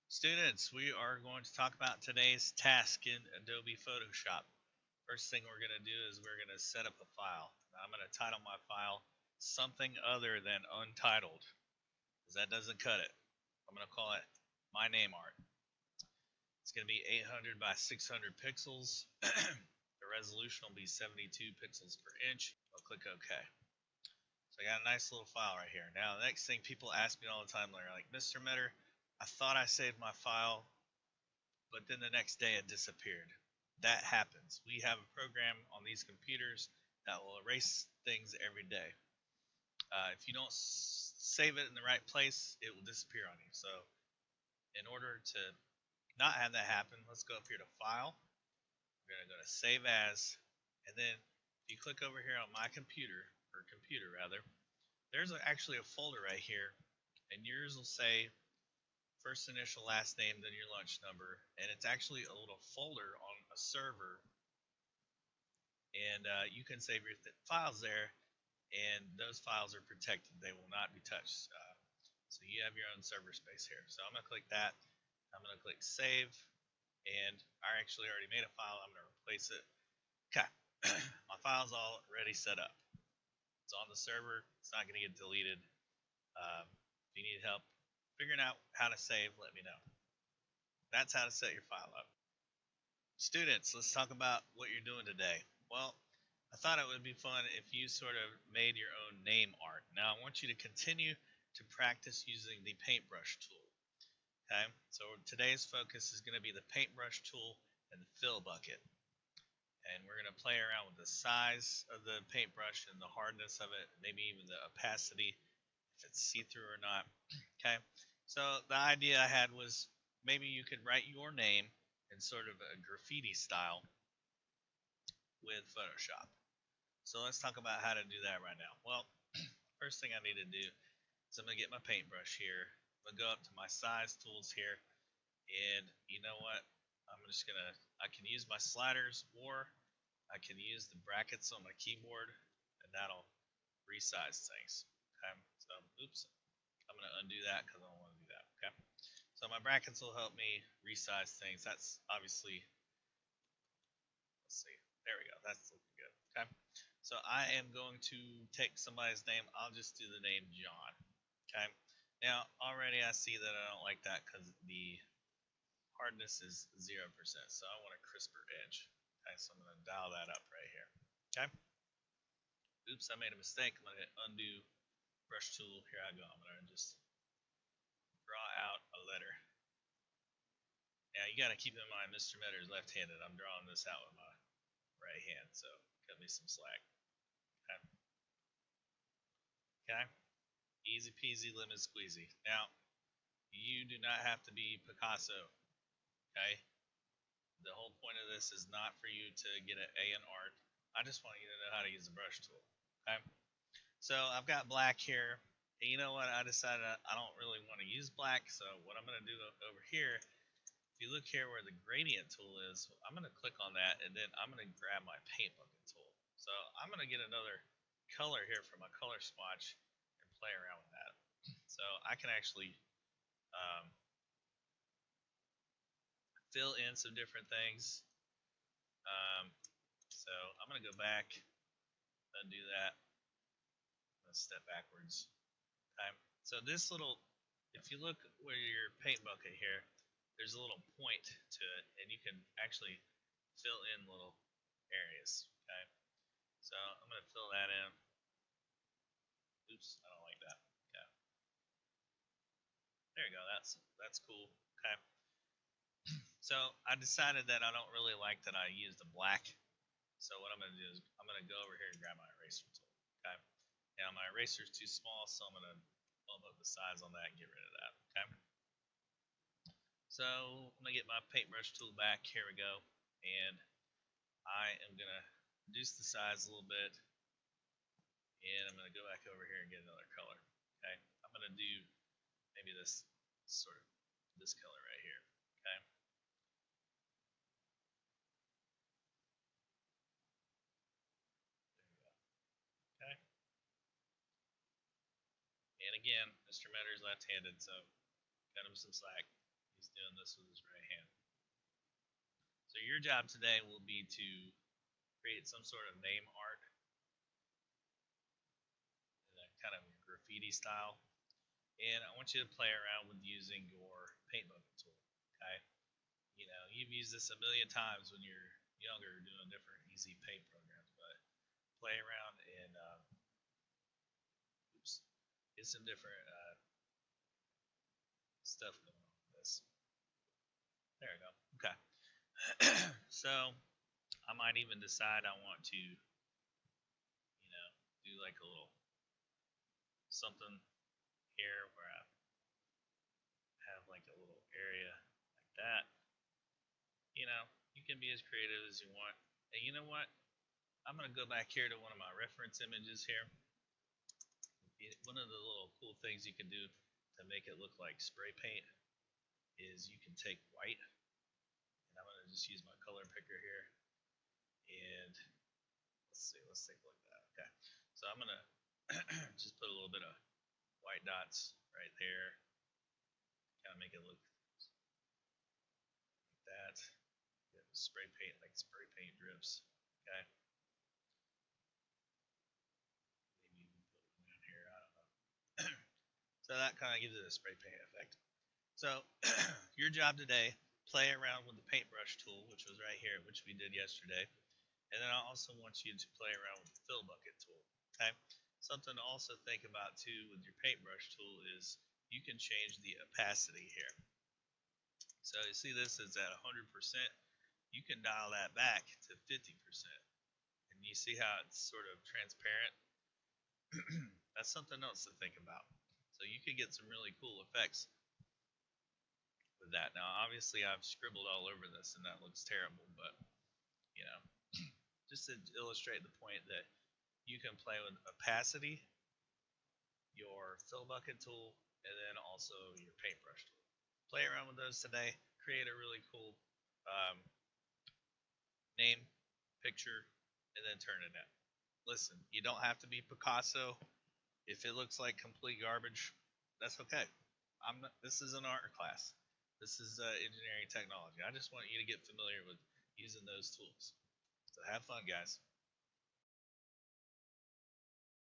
Students, we are going to talk about today's task in Adobe Photoshop. First thing we're going to do is we're going to set up a file. Now, I'm going to title my file something other than untitled because that doesn't cut it. I'm going to call it my name art. It's going to be 800 by 600 pixels. The resolution will be 72 pixels per inch. I'll click OK. So I got a nice little file right here. Now, the next thing people ask me all the time, they're like, Mr. Metter, I thought I saved my file, but then the next day it disappeared. That happens. We have a program on these computers that will erase things every day. If you don't save it in the right place, it will disappear on you. So, in order to not have that happen, let's go up here to File. We're going to go to Save As, and then if you click over here on My Computer, or Computer rather, there's actually a folder right here, and yours will say first initial, last name, then your lunch number, and it's actually a little folder on a server, and you can save your files there, and those files are protected. They will not be touched. So you have your own server space here. So I'm going to click that. I'm going to click Save, and I actually already made a file. I'm going to replace it. Okay, my file's already set up. It's on the server. It's not going to get deleted. If you need help figuring out how to save, let me know. That's how to set your file up. Students, let's talk about what you're doing today. Well, I thought it would be fun if you sort of made your own name art. Now, I want you to continue to practice using the paintbrush tool. Okay, so today's focus is going to be the paintbrush tool and the fill bucket. And we're going to play around with the size of the paintbrush and the hardness of it, maybe even the opacity, if it's see-through or not. Okay, so the idea I had was maybe you could write your name in sort of a graffiti style with Photoshop. So let's talk about how to do that right now. Well, first thing I need to do is I'm going to get my paintbrush here. I'm going to go up to my size tools here, and you know what? I'm just going to, I can use my sliders, or I can use the brackets on my keyboard, and that'll resize things. Okay, so oops, I'm going to undo that because I don't want to do that. Okay, so my brackets will help me resize things. That's obviously, let's see, there we go, that's looking good. Okay, so I am going to take somebody's name. I'll just do the name John. Okay, now already I see that I don't like that because the hardness is 0%, so I want a crisper edge. Okay, so I'm going to dial that up right here. Okay, oops, I made a mistake. I'm going to hit undo brush tool. Here I go. I'm going to just draw out a letter. Now you got to keep in mind Mr. Metter is left-handed. I'm drawing this out with my right hand, so cut me some slack. Okay. Okay. Easy peasy lemon squeezy. Now, you do not have to be Picasso. Okay. The whole point of this is not for you to get an A in art. I just want you to know how to use the brush tool. Okay. So I've got black here. And you know what? I decided I don't really want to use black. So what I'm going to do over here, if you look here where the gradient tool is, I'm going to click on that, and then I'm going to grab my paint bucket tool. So I'm going to get another color here from my color swatch and play around with that. So I can actually fill in some different things. So I'm going to go back, undo that. Let's step backwards. Okay. So this little, if you look where your paint bucket here, there's a little point to it, and you can actually fill in little areas. Okay. So I'm going to fill that in. Oops, I don't like that. Okay. There you go. That's cool. Okay. So I decided that I don't really like that I use the black. So what I'm going to do is I'm going to go over here and grab my eraser tool. Okay. Now my eraser is too small, so I'm going to bump up the size on that and get rid of that. Okay. So I'm going to get my paintbrush tool back. Here we go. And I am going to reduce the size a little bit. And I'm going to go back over here and get another color. Okay. I'm going to do maybe this sort of this color right here. Okay. There we go. Okay. And again, Mr. Metter is left-handed, so cut him some slack. He's doing this with his right hand. So your job today will be to create some sort of name art in that kind of graffiti style. And I want you to play around with using your paint bucket tool. Okay. You know, you've used this a million times when you're younger doing different easy paint programs, but play around and oops, get some different stuff going on with this. There we go. Okay. So I might even decide I want to, do like a little something here where I have like a little area like that. You can be as creative as you want. And you know what? I'm going to go back here to one of my reference images here. One of the little cool things you can do to make it look like spray paint is you can take white, and I'm going to just use my color picker here, and let's take a look at that. Okay, so I'm going to just put a little bit of white dots right there, kind of make it look like that. Spray paint, like spray paint drips. Okay. Maybe even put one down here. I don't know. So that kind of gives it a spray paint effect. So your job today, play around with the paintbrush tool, which was right here, which we did yesterday. And then I also want you to play around with the fill bucket tool. Okay. Something to also think about too with your paintbrush tool is you can change the opacity here. So you see this is at 100%. You can dial that back to 50%. And you see how it's sort of transparent? That's something else to think about. So you could get some really cool effects with that. Now, obviously, I've scribbled all over this, and that looks terrible, but you know, just to illustrate the point that you can play with opacity, your fill bucket tool, and then also your paintbrush tool. Play around with those today. Create a really cool name, picture, and then turn it in. Listen, you don't have to be Picasso. If it looks like complete garbage, that's okay. This is an art class. This is engineering technology. I just want you to get familiar with using those tools. So have fun, guys.